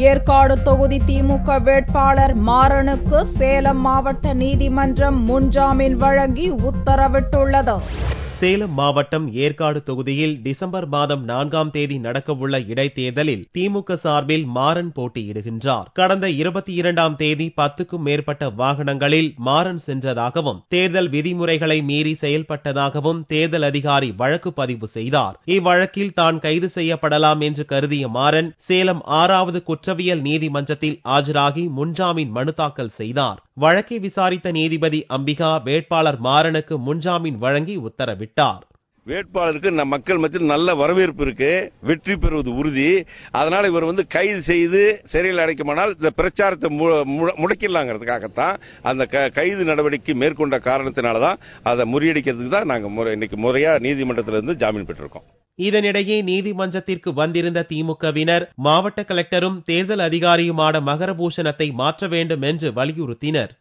ஏற்காடு தொகுதி திமுக வேட்பாளர் மாறனுக்கு சேலம் மாவட்ட நீதிமன்றம் முன்ஜாமீன் வழங்கி உத்தரவிட்டுள்ளது. சேலம் மாவட்டம் ஏற்காடு தொகுதியில் டிசம்பர் மாதம் 4ஆம் தேதி நடக்கவுள்ள இடைத்தேர்தலில் திமுக சார்பில் மாறன் போட்டியிடுகின்றார். கடந்த 22ஆம் தேதி 10க்கும் மேற்பட்ட வாகனங்களில் மாறன் சென்றதாகவும் தேர்தல் விதிமுறைகளை மீறி செயல்பட்டதாகவும் தேர்தல் அதிகாரி வழக்கு பதிவு செய்தார். இவ்வழக்கில் தான் கைது செய்யப்படலாம் என்று கருதிய மாறன் சேலம் 6வது குற்றவியல் நீதிமன்றத்தில் ஆஜராகி முன்ஜாமீன் மனு தாக்கல் செய்தார். வழக்கை விசாரித்த நீதிபதி அம்பிகா வேட்பாளர் மாறனுக்கு முன்ஜாமீன் வழங்கி உத்தரவிட்டார். வேட்பாளருக்கு மக்கள் மத்தியில் நல்ல வரவேற்பு இருக்கு, வெற்றி பெறுவது உறுதி. அதனால இவர் கைது செய்து சிறையில் அடைக்குமானால் இந்த பிரச்சாரத்தை முடக்கிடலாங்கிறதுக்காகத்தான் அந்த கைது நடவடிக்கை மேற்கொண்ட காரணத்தினாலதான் அதை முறியடிக்கிறதுக்கு தான் நாங்க இன்னைக்கு முறையா நீதிமன்றத்திலிருந்து ஜாமீன் பெற்றிருக்கோம். இதனிடையே நீதிமன்றத்திற்கு வந்திருந்த திமுகவினர் மாவட்ட கலெக்டரும் தேர்தல் அதிகாரியுமான மகரபூஷணத்தை மாற்ற வேண்டும் என்று வலியுறுத்தினர்.